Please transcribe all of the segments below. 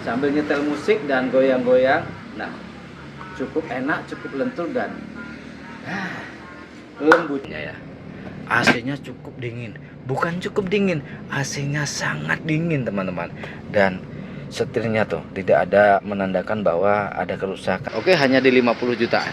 sambil nyetel musik dan goyang-goyang. Nah, cukup enak, cukup lentur dan lembutnya ya. AC-nya cukup dingin, bukan cukup dingin, AC-nya sangat dingin teman-teman. Dan setirnya tuh tidak ada menandakan bahwa ada kerusakan. Oke, hanya di 50 jutaan.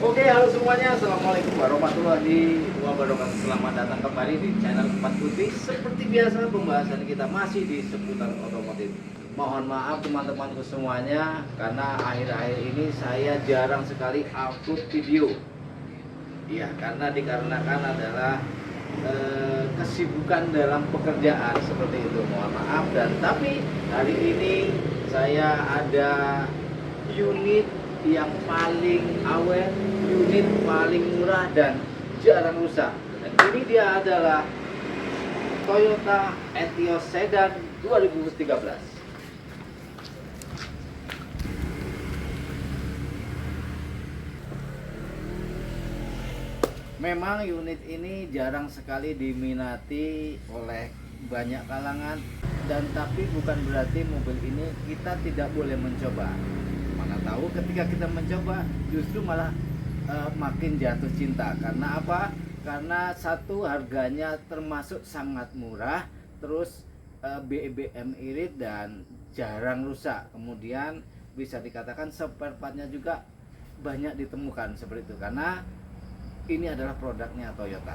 Oke, halo semuanya. Assalamualaikum warahmatullahi wabarakatuh. Selamat datang kembali di channel Empat Putih. Seperti biasa, pembahasan kita masih di seputar otomotif. Mohon maaf teman-temanku semuanya, karena akhir-akhir ini saya jarang sekali upload video. Iya, karena dikarenakan adalah kesibukan dalam pekerjaan seperti itu. Mohon maaf. Dan tapi hari ini saya ada unit yang paling awet, unit paling murah dan jarang rusak. Dan ini dia adalah Toyota Etios Sedan 2013. Memang unit ini jarang sekali diminati oleh banyak kalangan, dan tapi bukan berarti mobil ini kita tidak boleh mencoba. Mana tahu ketika kita mencoba justru malah makin jatuh cinta. Karena apa? Karena satu, harganya termasuk sangat murah, terus BBM irit dan jarang rusak. Kemudian bisa dikatakan spare partnya juga banyak ditemukan seperti itu, karena ini adalah produknya Toyota.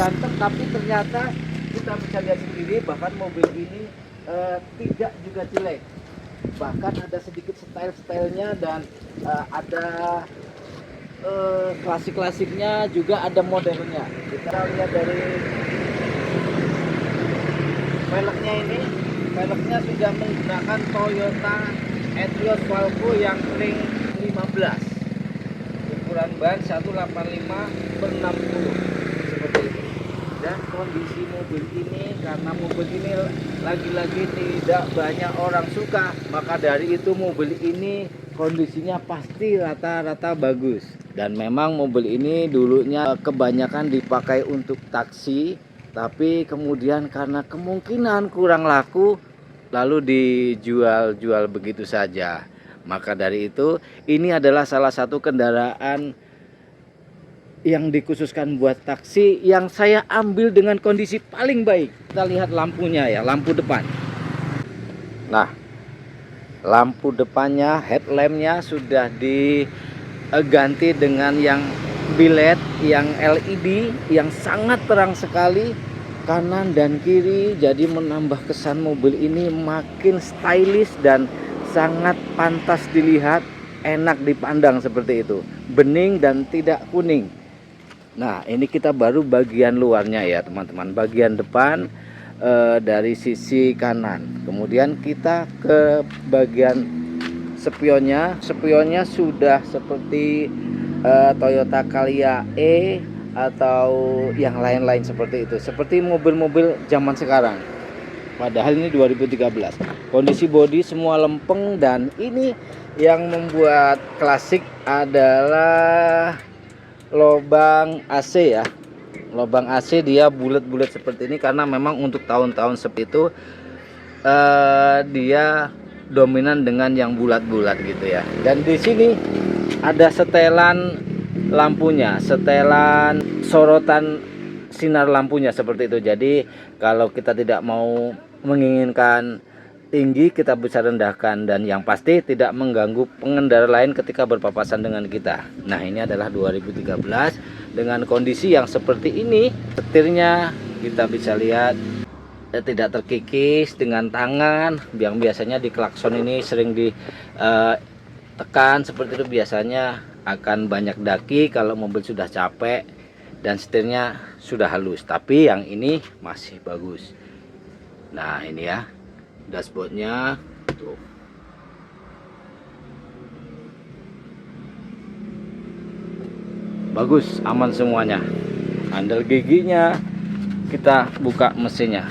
Ganteng, tapi ternyata kita bisa lihat sendiri bahkan mobil ini tidak juga jelek, bahkan ada sedikit stylenya dan ada klasik-klasiknya, juga ada modernnya. Kita lihat dari velgnya ini, velgnya sudah menggunakan Toyota Etios Valvo yang ring 15, ukuran ban 185/60 seperti itu. Dan kondisi mobil ini, karena mobil ini lagi-lagi tidak banyak orang suka, maka dari itu mobil ini kondisinya pasti rata-rata bagus. Dan memang mobil ini dulunya kebanyakan dipakai untuk taksi, tapi kemudian karena kemungkinan kurang laku lalu dijual-jual begitu saja. Maka dari itu ini adalah salah satu kendaraan yang dikhususkan buat taksi yang saya ambil dengan kondisi paling baik. Kita lihat lampunya ya, lampu depan. Nah, lampu depannya, headlampnya sudah diganti dengan yang bilet, yang LED, yang sangat terang sekali kanan dan kiri. Jadi menambah kesan mobil ini makin stylish dan sangat pantas dilihat, enak dipandang seperti itu. Bening dan tidak kuning. Nah, ini kita baru bagian luarnya ya teman-teman, bagian depan dari sisi kanan. Kemudian kita ke bagian spionnya. Spionnya sudah seperti Toyota Calya E atau yang lain-lain seperti itu, seperti mobil-mobil zaman sekarang. Padahal ini 2013. Kondisi bodi semua lempeng, dan ini yang membuat klasik adalah lubang AC ya. Lubang AC dia bulat-bulat seperti ini karena memang untuk tahun-tahun seperti itu dia dominan dengan yang bulat-bulat gitu ya. Dan di sini ada setelan lampunya, setelan sorotan sinar lampunya seperti itu. Jadi kalau kita tidak mau menginginkan tinggi, kita bisa rendahkan, dan yang pasti tidak mengganggu pengendara lain ketika berpapasan dengan kita. Nah, ini adalah 2013 dengan kondisi yang seperti ini. Setirnya kita bisa lihat tidak terkikis dengan tangan, yang biasanya di klakson ini sering ditekan seperti itu, biasanya akan banyak daki kalau mobil sudah capek, dan setirnya sudah halus. Tapi yang ini masih bagus. Nah, ini ya dashboardnya tuh. Bagus, aman semuanya. Handle giginya kita buka mesinnya.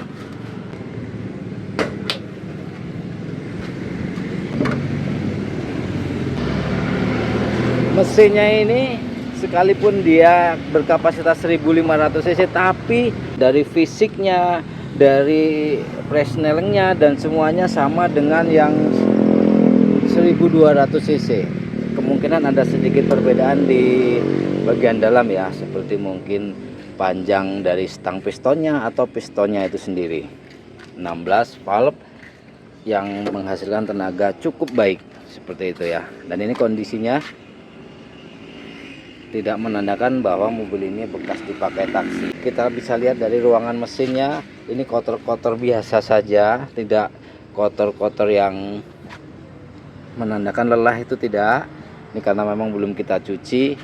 Mesinnya ini sekalipun dia berkapasitas 1500 cc, tapi dari fisiknya, dari presnelingnya dan semuanya sama dengan yang 1200 cc. Kemungkinan ada sedikit perbedaan di bagian dalam ya, seperti mungkin panjang dari stang pistonnya atau pistonnya itu sendiri. 16 valve yang menghasilkan tenaga cukup baik seperti itu ya. Dan ini kondisinya tidak menandakan bahwa mobil ini bekas dipakai taksi. Kita bisa lihat dari ruangan mesinnya, ini kotor-kotor biasa saja, tidak kotor-kotor yang menandakan lelah, itu tidak. Ini karena memang belum kita cuci,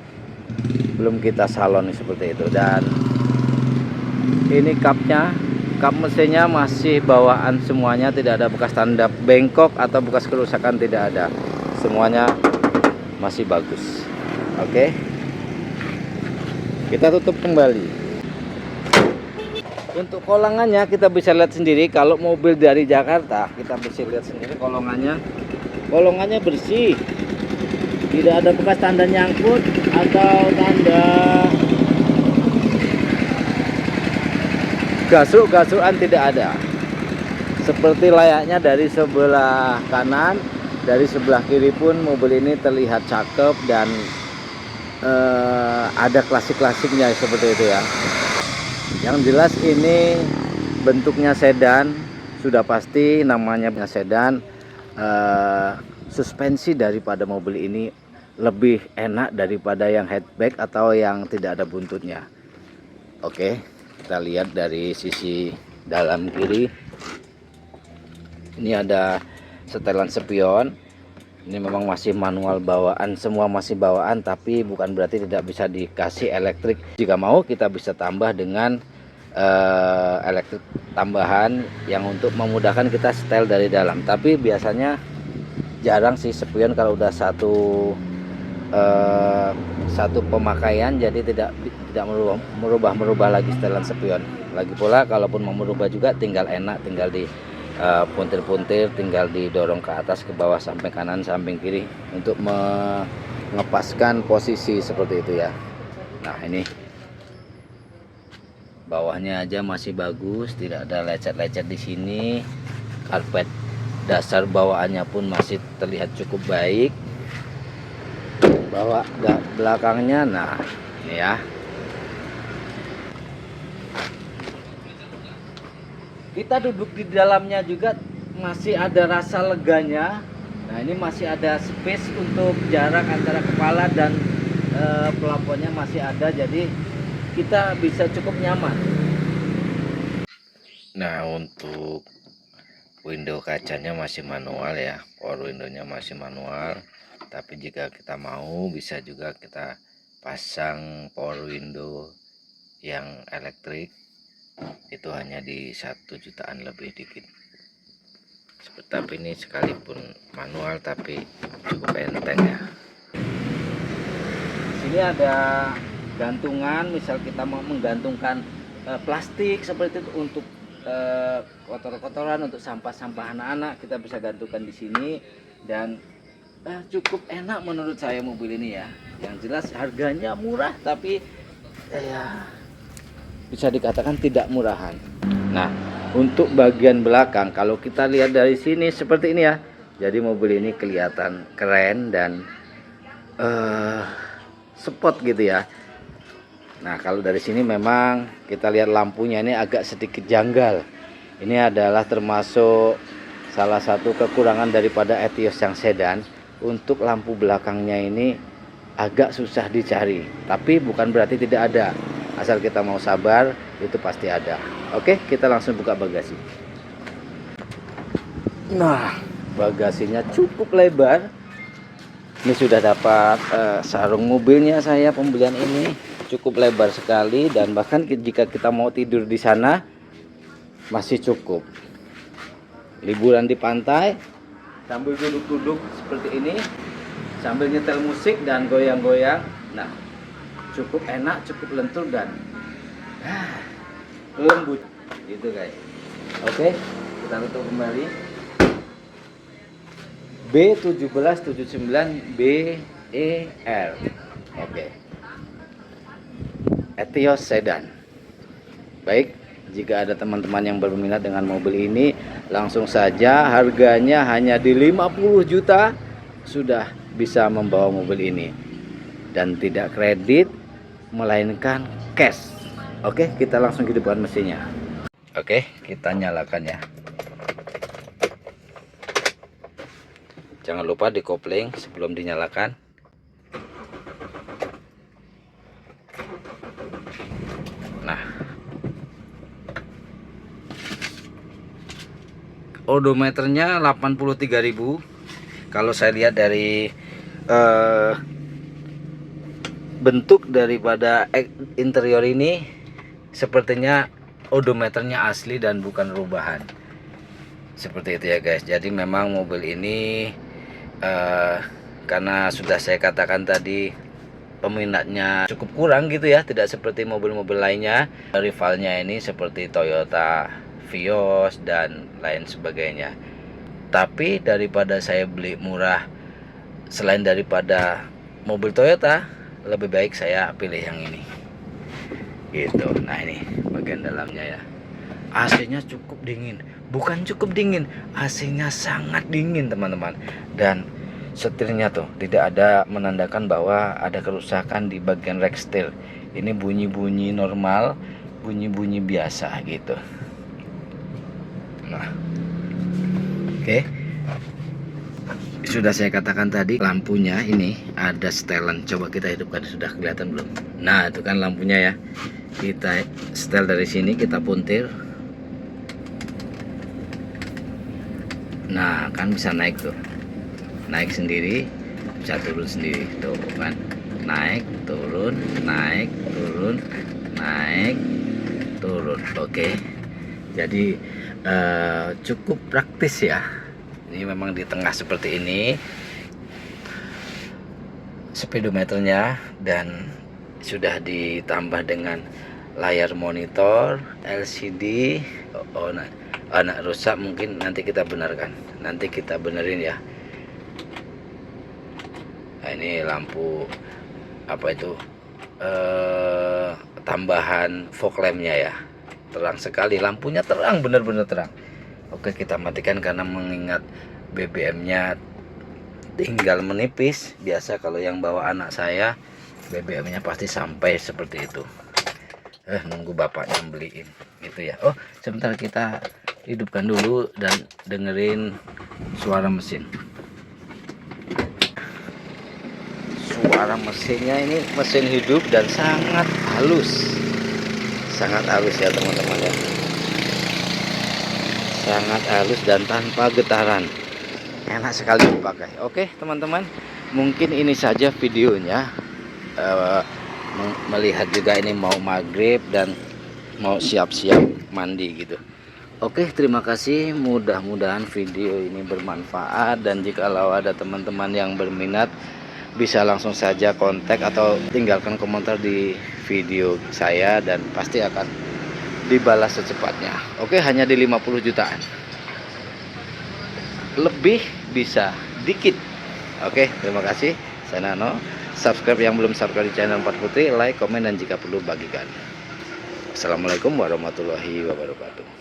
belum kita salon seperti itu. Dan ini kapnya, kap mesinnya masih bawaan semuanya, tidak ada bekas tanda bengkok atau bekas kerusakan, tidak ada. Semuanya masih bagus. Oke. Kita tutup kembali. Untuk kolongannya kita bisa lihat sendiri, kalau mobil dari Jakarta kita bisa lihat sendiri kolongannya bersih, tidak ada bekas tanda nyangkut atau tanda gasuk-gasukan, tidak ada. Seperti layaknya dari sebelah kanan, dari sebelah kiri pun mobil ini terlihat cakep dan ada klasik-klasiknya seperti itu ya. Yang jelas ini bentuknya sedan, sudah pasti namanya sedan. Suspensi daripada mobil ini lebih enak daripada yang hatchback atau yang tidak ada buntutnya. Oke, kita lihat dari sisi dalam kiri. Ini ada setelan spion. Ini memang masih manual bawaan, semua masih bawaan, tapi bukan berarti tidak bisa dikasih elektrik. Jika mau kita bisa tambah dengan elektrik tambahan yang untuk memudahkan kita setel dari dalam. Tapi biasanya jarang sih spion kalau udah satu pemakaian, jadi tidak merubah lagi setelan spion. Lagi pula kalaupun mau merubah juga tinggal enak, tinggal di puntir-puntir, tinggal didorong ke atas, ke bawah, samping kanan, samping kiri untuk mengepaskan posisi seperti itu ya. Nah, ini bawahnya aja masih bagus, tidak ada lecet-lecet di sini. Karpet dasar bawaannya pun masih terlihat cukup baik. Bawa belakangnya, nah ini ya. Kita duduk di dalamnya juga masih ada rasa leganya. Nah, ini masih ada space untuk jarak antara kepala dan pelafonnya masih ada, jadi kita bisa cukup nyaman. Nah, untuk window kacanya masih manual ya, power windownya masih manual. Tapi jika kita mau bisa juga kita pasang power window yang elektrik, itu hanya di 1 jutaan lebih dikit. Tapi ini sekalipun manual tapi cukup enteng ya. Sini ada gantungan, misal kita mau menggantungkan plastik seperti itu untuk kotor-kotoran, untuk sampah-sampah anak-anak, kita bisa gantungkan di sini. Dan cukup enak menurut saya mobil ini ya. Yang jelas harganya murah, tapi ya bisa dikatakan tidak murahan. Nah, untuk bagian belakang kalau kita lihat dari sini seperti ini ya. Jadi mobil ini kelihatan keren dan sport gitu ya. Nah, kalau dari sini memang kita lihat lampunya ini agak sedikit janggal. Ini adalah termasuk salah satu kekurangan daripada Etios yang sedan. Untuk lampu belakangnya ini agak susah dicari, tapi bukan berarti tidak ada. Asal kita mau sabar, itu pasti ada. Oke, kita langsung buka bagasi. Nah, bagasinya cukup lebar. Ini sudah dapat sarung mobilnya saya, pembelian ini cukup lebar sekali. Dan bahkan jika kita mau tidur di sana masih cukup. Liburan di pantai sambil duduk-duduk seperti ini, sambil nyetel musik dan goyang-goyang, nah cukup enak, cukup lentur dan lembut gitu guys. Oke, kita tutup kembali. B1779BER. Oke. Etios sedan. Baik, jika ada teman-teman yang berminat dengan mobil ini, langsung saja, harganya hanya di 50 juta sudah bisa membawa mobil ini, dan tidak kredit melainkan cash. Oke, kita langsung hidupkan mesinnya. Oke, kita nyalakan ya. Jangan lupa dikopling sebelum dinyalakan. Nah, odometernya 83.000. Kalau saya lihat dari bentuk daripada interior ini, sepertinya odometernya asli dan bukan rubahan. Seperti itu ya guys. Jadi memang mobil ini karena sudah saya katakan tadi, peminatnya cukup kurang gitu ya, tidak seperti mobil-mobil lainnya rivalnya ini seperti Toyota Vios dan lain sebagainya. Tapi daripada saya beli murah, selain daripada mobil Toyota, lebih baik saya pilih yang ini gitu. Nah, ini bagian dalamnya ya. AC-nya cukup dingin, bukan cukup dingin, AC-nya sangat dingin teman-teman. Dan setirnya tuh tidak ada menandakan bahwa ada kerusakan di bagian rack setir. Ini bunyi-bunyi normal, bunyi-bunyi biasa gitu. Nah, oke. Sudah saya katakan tadi, lampunya ini ada setelan. Coba kita hidupkan, sudah kelihatan belum? Nah, itu kan lampunya ya. Kita setel dari sini, kita puntir. Nah, kan bisa naik tuh. Naik sendiri, bisa turun sendiri. Tuh kan. Naik, turun, naik, turun, naik, turun. Oke. Jadi cukup praktis ya. Ini memang di tengah seperti ini speedometernya, dan sudah ditambah dengan layar monitor LCD. Oh, nah, anak rusak mungkin nanti kita benarkan, nanti kita benerin ya. Nah, ini lampu apa itu, tambahan fog lampnya ya, terang sekali, lampunya terang, bener-bener terang. Oke, kita matikan karena mengingat BBM-nya tinggal menipis. Biasa kalau yang bawa anak saya, BBM-nya pasti sampai seperti itu. Nunggu bapaknya beliin gitu ya. Oh, sebentar, kita hidupkan dulu dan dengerin suara mesin. Suara mesinnya ini mesin hidup dan sangat halus. Sangat halus ya teman-teman ya. Sangat halus dan tanpa getaran, enak sekali dipakai. Oke teman-teman, mungkin ini saja videonya. Melihat juga ini mau maghrib dan mau siap-siap mandi gitu. Oke, terima kasih, mudah-mudahan video ini bermanfaat, dan jikalau ada teman-teman yang berminat bisa langsung saja kontak atau tinggalkan komentar di video saya dan pasti akan dibalas secepatnya. Oke, hanya di 50 jutaan. Lebih bisa dikit. Oke, terima kasih. Saya Nano. Subscribe yang belum subscribe di channel Empat Putri, like, komen, dan jika perlu bagikan. Assalamualaikum warahmatullahi wabarakatuh.